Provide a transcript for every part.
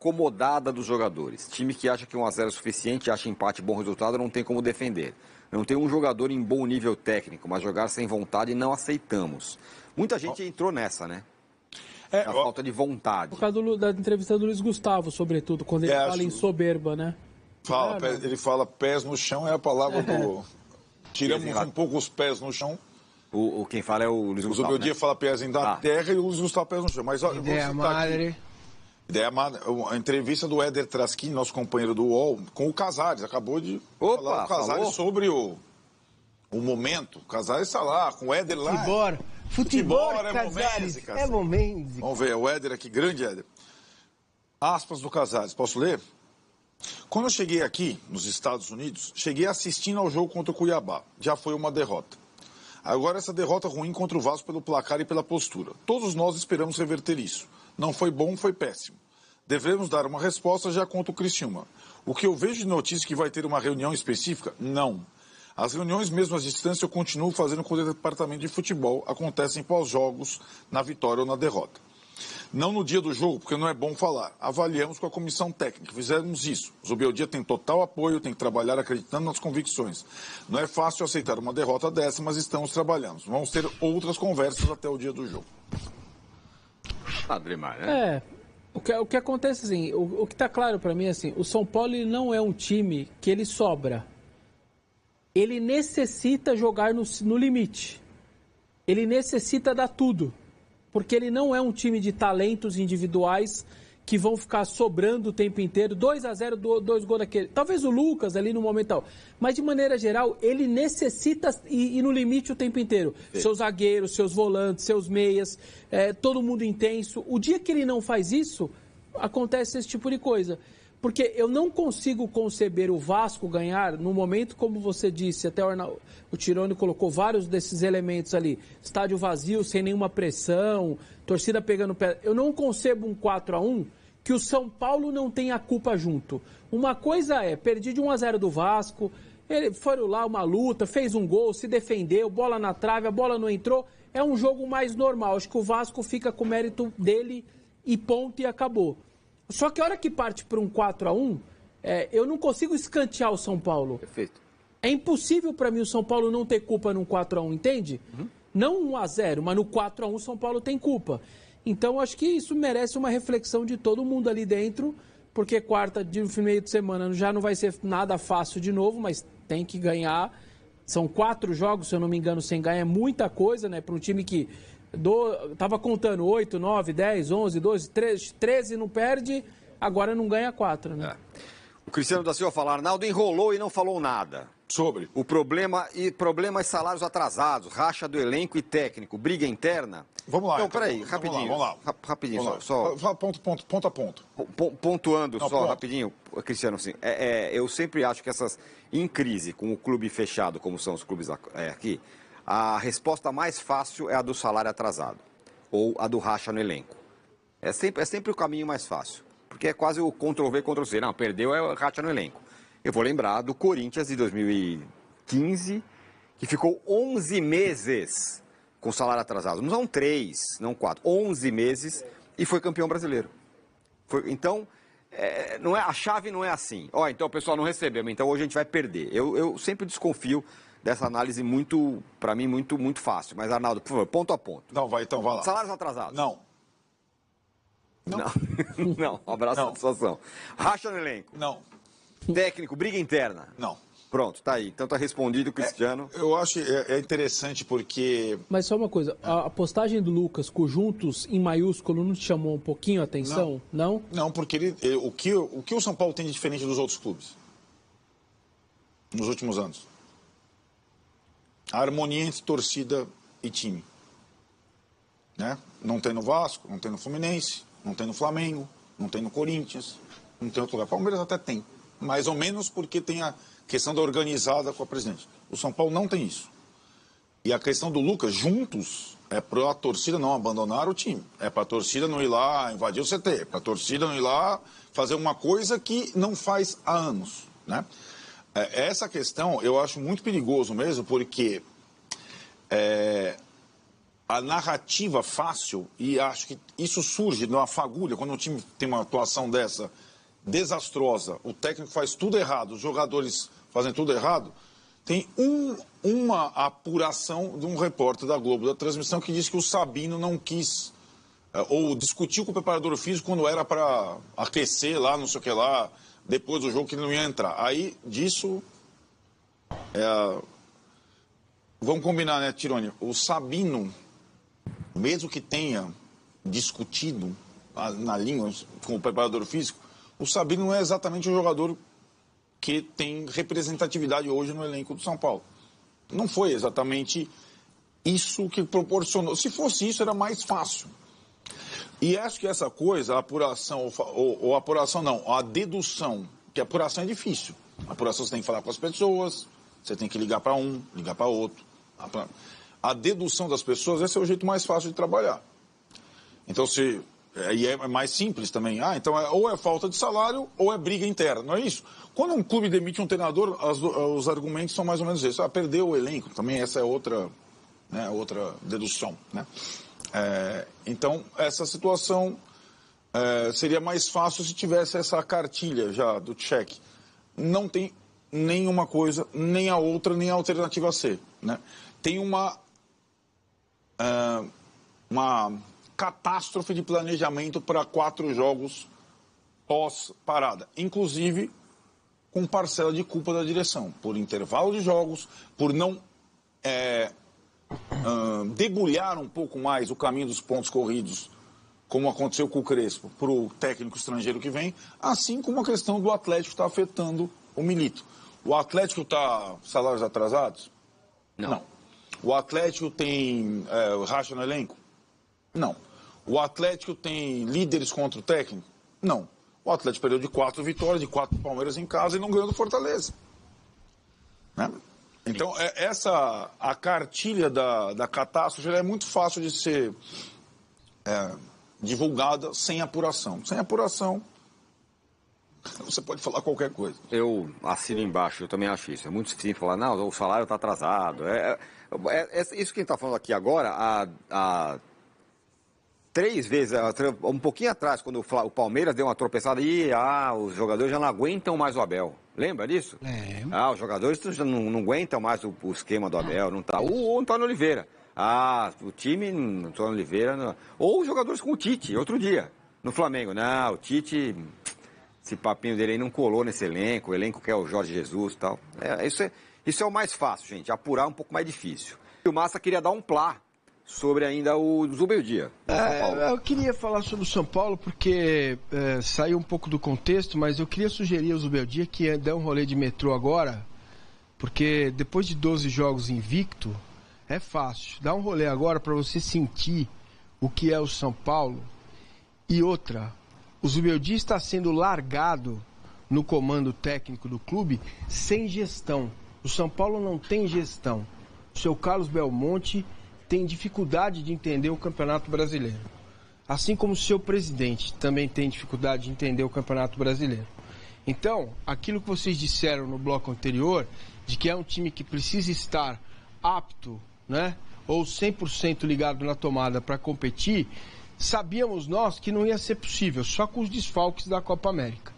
acomodada dos jogadores. Time que acha que 1-0 é suficiente, acha empate bom resultado, não tem como defender. Não tem um jogador em bom nível técnico, mas jogar sem vontade não aceitamos. Muita gente entrou nessa, né? A falta de vontade. Por causa da entrevista do Luiz Gustavo, sobretudo, quando ele fala em soberba, né? Ele fala pés no chão, é a palavra do... Tiramos um pouco os pés no chão. Quem fala é o Luiz Gustavo, O Zubeldia fala pés da terra e o Luiz Gustavo pés no chão. Mas olha, Ideia madre. A entrevista do Éder Trasquini, nosso companheiro do UOL, com o Casares. Acabou de falar o Casares sobre o momento. O Casares está lá, com o Éder lá. Futebol, Casares. É momento. Vamos ver, o Éder aqui, grande Éder. Aspas do Casares, posso ler? Quando eu cheguei aqui, nos Estados Unidos, cheguei assistindo ao jogo contra o Cuiabá. Já foi uma derrota. Agora essa derrota ruim contra o Vasco pelo placar e pela postura. Todos nós esperamos reverter isso. Não foi bom, foi péssimo. Devemos dar uma resposta já contra o Criciúma. O que eu vejo de notícia que vai ter uma reunião específica? Não. As reuniões, mesmo à distância, eu continuo fazendo com o departamento de futebol. Acontecem pós-jogos, na vitória ou na derrota. Não no dia do jogo, porque não é bom falar. Avaliamos com a comissão técnica, fizemos isso. O Zubeldia tem total apoio, tem que trabalhar acreditando nas convicções. Não é fácil aceitar uma derrota dessa, mas estamos trabalhando. Vamos ter outras conversas até o dia do jogo. Ademar, né? O que acontece assim, o que está claro para mim é assim, o São Paulo ele não é um time que ele sobra. Ele necessita jogar no limite. Ele necessita dar tudo. Porque ele não é um time de talentos individuais que vão ficar sobrando o tempo inteiro. 2-0, 2 gols daquele. Talvez o Lucas ali no momento tal. Mas de maneira geral, ele necessita ir no limite o tempo inteiro. Sim. Seus zagueiros, seus volantes, seus meias, todo mundo intenso. O dia que ele não faz isso, acontece esse tipo de coisa. Porque eu não consigo conceber o Vasco ganhar no momento, como você disse, até o Tirone colocou vários desses elementos ali. Estádio vazio, sem nenhuma pressão, torcida pegando pé. Eu não concebo um 4-1 que o São Paulo não tenha a culpa junto. Uma coisa perdi de 1-0 do Vasco, ele foram lá, uma luta, fez um gol, se defendeu, bola na trave, a bola não entrou. É um jogo mais normal. Acho que o Vasco fica com o mérito dele e ponto e acabou. Só que a hora que parte para um 4-1, eu não consigo escantear o São Paulo. Perfeito. É impossível para mim o São Paulo não ter culpa num 4-1, entende? Uhum. Não 1-0, mas no 4-1 o São Paulo tem culpa. Então acho que isso merece uma reflexão de todo mundo ali dentro, porque quarta de meio de semana já não vai ser nada fácil de novo, mas tem que ganhar. São 4 jogos, se eu não me engano, sem ganhar é muita coisa, né? Para um time que... Tava contando 8, 9, 10, 11, 12, 13 não perde, agora não ganha 4, né? O Cristiano da Silva fala, Arnaldo enrolou e não falou nada. Sobre? O problemas salários atrasados, racha do elenco e técnico, briga interna. Vamos lá. Então, peraí, rapidinho. Vamos lá. Rapidinho, vamos só. Fala ponto a ponto. Pontuando não, só, ponto. Rapidinho, Cristiano, assim, eu sempre acho que essas, em crise, com o clube fechado, como são os clubes aqui, a resposta mais fácil é a do salário atrasado, ou a do racha no elenco. É sempre o caminho mais fácil, porque é quase o Ctrl-V, Ctrl-C. Não, perdeu é o racha no elenco. Eu vou lembrar do Corinthians de 2015, que ficou 11 meses com salário atrasado. Não são 3, não 4, 11 meses e foi campeão brasileiro. Então, não a chave não é assim. Então o pessoal não recebeu, então hoje a gente vai perder. Eu sempre desconfio dessa análise para mim, muito fácil. Mas, Arnaldo, por favor, ponto a ponto. Não, vai lá. Salários atrasados? Não. Não, abraço a situação. Racha no elenco? Não. Técnico, briga interna? Não. Pronto, tá aí. Então tá respondido, Cristiano. Eu acho interessante porque... Mas só uma coisa, a postagem do Lucas com juntos em maiúsculo não te chamou um pouquinho a atenção? Não? Não, porque o que o São Paulo tem de diferente dos outros clubes? Nos últimos anos? A harmonia entre torcida e time. Né? Não tem no Vasco, não tem no Fluminense, não tem no Flamengo, não tem no Corinthians, não tem outro lugar. Palmeiras até tem, mais ou menos porque tem a questão da organizada com a presidente. O São Paulo não tem isso. E a questão do Lucas, juntos, é para a torcida não abandonar o time. É para a torcida não ir lá invadir o CT, é para a torcida não ir lá fazer uma coisa que não faz há anos. Né? Essa questão eu acho muito perigoso mesmo, porque a narrativa fácil, e acho que isso surge numa fagulha, quando um time tem uma atuação dessa desastrosa, o técnico faz tudo errado, os jogadores fazem tudo errado, tem uma apuração de um repórter da Globo, da transmissão, que disse que o Sabino não quis, ou discutiu com o preparador físico quando era para aquecer lá, não sei o que lá, depois do jogo que ele não ia entrar. Aí, disso... Vamos combinar, né, Tironi? O Sabino, mesmo que tenha discutido na língua com o preparador físico, o Sabino não é exatamente o jogador que tem representatividade hoje no elenco do São Paulo. Não foi exatamente isso que proporcionou. Se fosse isso, era mais fácil. E acho que essa coisa, a apuração, ou apuração não, a dedução, que a apuração é difícil. A apuração você tem que falar com as pessoas, você tem que ligar para um, ligar para outro. A dedução das pessoas, esse é o jeito mais fácil de trabalhar. Então, e é mais simples também. Então, ou é falta de salário ou é briga interna, não é isso? Quando um clube demite um treinador, os argumentos são mais ou menos esses. Perdeu o elenco, também essa é outra dedução, né? Então, essa situação seria mais fácil se tivesse essa cartilha já do cheque. Não tem nenhuma coisa, nem a outra, nem a alternativa C, né? Tem uma catástrofe de planejamento para 4 jogos pós-parada, inclusive com parcela de culpa da direção, por intervalo de jogos, por não debulhar um pouco mais o caminho dos pontos corridos, como aconteceu com o Crespo, para o técnico estrangeiro que vem, assim como a questão do Atlético está afetando o Milito. O Atlético está salários atrasados? Não. O Atlético tem racha no elenco? Não. O Atlético tem líderes contra o técnico? Não. O Atlético perdeu de 4 vitórias, de 4 Palmeiras em casa e não ganhou do Fortaleza. Né? Então, a cartilha da catástrofe é muito fácil de ser divulgada sem apuração. Sem apuração, você pode falar qualquer coisa. Eu assino embaixo, eu também acho isso. É muito simples falar, não, o salário está atrasado. Isso que a gente está falando aqui agora, há 3 vezes, um pouquinho atrás, quando o Palmeiras deu uma tropeçada, os jogadores já não aguentam mais o Abel. Lembra disso? Os jogadores já não aguentam mais o esquema do Abel. Não tá. O Antônio Oliveira. O time, Antônio Oliveira. Não. Ou os jogadores com o Tite, outro dia, no Flamengo. Não, o Tite, esse papinho dele aí não colou nesse elenco. O elenco que é o Jorge Jesus e tal. Isso é o mais fácil, gente. Apurar é um pouco mais difícil. E o Massa queria dar um plá sobre ainda o Zubeldia. Eu queria falar sobre o São Paulo porque saiu um pouco do contexto, mas eu queria sugerir ao Zubeldia que dê um rolê de metrô agora, porque depois de 12 jogos invicto, é fácil. Dá um rolê agora para você sentir o que é o São Paulo. E outra, o Zubeldia está sendo largado no comando técnico do clube sem gestão. O São Paulo não tem gestão. O seu Carlos Belmonte tem dificuldade de entender o Campeonato Brasileiro. Assim como o seu presidente também tem dificuldade de entender o Campeonato Brasileiro. Então, aquilo que vocês disseram no bloco anterior, de que é um time que precisa estar apto, né, ou 100% ligado na tomada para competir, sabíamos nós que não ia ser possível, só com os desfalques da Copa América.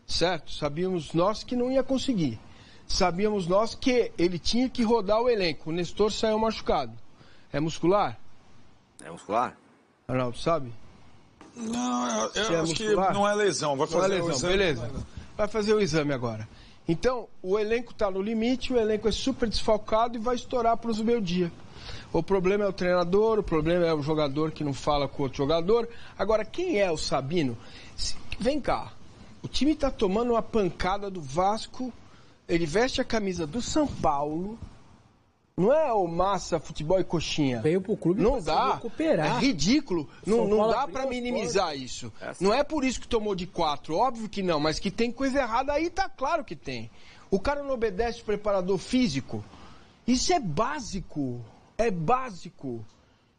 Certo? Sabíamos nós que não ia conseguir. Sabíamos nós que ele tinha que rodar o elenco. O Nestor saiu machucado. É muscular? É muscular? Arnaldo, sabe? Não, eu acho que não é lesão. Vai fazer o exame. Beleza. Vai fazer o exame agora. Então, o elenco está no limite, o elenco é super desfalcado e vai estourar para o Zubeldia. O problema é o treinador, o problema é o jogador que não fala com o outro jogador. Agora, quem é o Sabino? Vem cá. O time está tomando uma pancada do Vasco. Ele veste a camisa do São Paulo. Não é o Massa, Futebol e Coxinha. Veio pro clube não dá. recuperar. É ridículo. Não dá para minimizar isso. Não é por isso que tomou de 4. Óbvio que não. Mas que tem coisa errada aí, tá claro que tem. O cara não obedece o preparador físico. Isso é básico. É básico.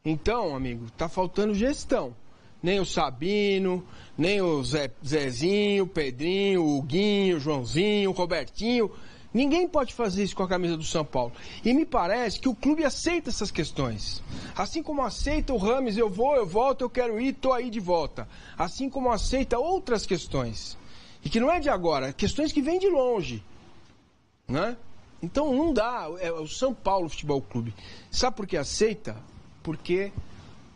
Então, amigo, tá faltando gestão. Nem o Sabino, nem o Zezinho, o Pedrinho, o Huguinho, o Joãozinho, o Robertinho. Ninguém pode fazer isso com a camisa do São Paulo. E me parece que o clube aceita essas questões. Assim como aceita o Rames, eu vou, eu volto, eu quero ir, tô aí de volta. Assim como aceita outras questões. E que não é de agora, questões que vêm de longe. Né? Então não dá, é o São Paulo Futebol Clube. Sabe por que aceita? Porque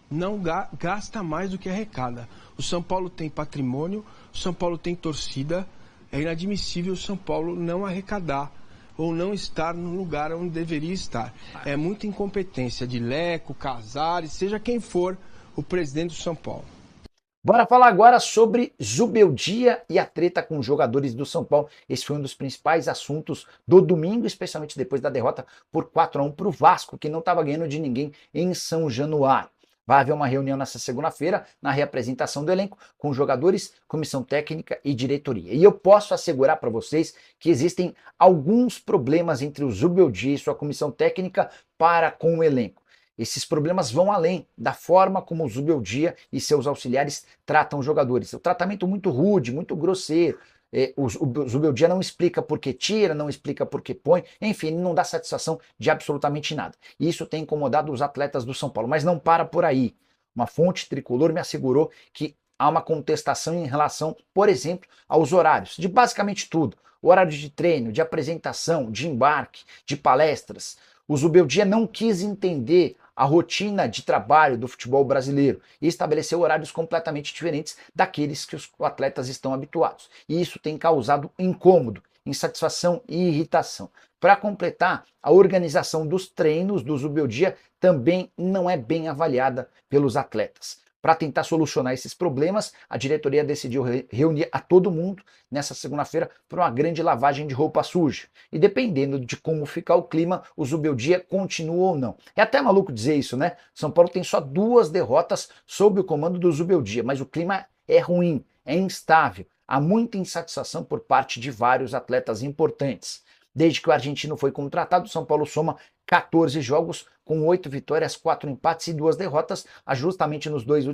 não gasta mais do que arrecada. O São Paulo tem patrimônio, o São Paulo tem torcida. É inadmissível o São Paulo não arrecadar ou não estar no lugar onde deveria estar. É muita incompetência de Leco, Casares, seja quem for o presidente do São Paulo. Bora falar agora sobre Zubeldia e a treta com os jogadores do São Paulo. Esse foi um dos principais assuntos do domingo, especialmente depois da derrota por 4-1 para o Vasco, que não estava ganhando de ninguém em São Januário. Vai haver uma reunião nessa segunda-feira, na reapresentação do elenco, com jogadores, comissão técnica e diretoria. E eu posso assegurar para vocês que existem alguns problemas entre o Zubeldia e sua comissão técnica para com o elenco. Esses problemas vão além da forma como o Zubeldia e seus auxiliares tratam os jogadores. O tratamento muito rude, muito grosseiro. O Zubeldia não explica por que tira, não explica por que põe, enfim, ele não dá satisfação de absolutamente nada. E isso tem incomodado os atletas do São Paulo, mas não para por aí. Uma fonte tricolor me assegurou que há uma contestação em relação, por exemplo, aos horários, de basicamente tudo. O horário de treino, de apresentação, de embarque, de palestras. O Zubeldia não quis entender a rotina de trabalho do futebol brasileiro e estabeleceu horários completamente diferentes daqueles que os atletas estão habituados. E isso tem causado incômodo, insatisfação e irritação. Para completar, a organização dos treinos do Zubeldia também não é bem avaliada pelos atletas. Para tentar solucionar esses problemas, a diretoria decidiu reunir a todo mundo nessa segunda-feira para uma grande lavagem de roupa suja. E dependendo de como ficar o clima, o Zubeldia continua ou não. É até maluco dizer isso, né? São Paulo tem só 2 derrotas sob o comando do Zubeldia, mas o clima é ruim, é instável. Há muita insatisfação por parte de vários atletas importantes. Desde que o argentino foi contratado, o São Paulo soma 14 jogos com 8 vitórias, 4 empates e 2 derrotas, justamente nos 2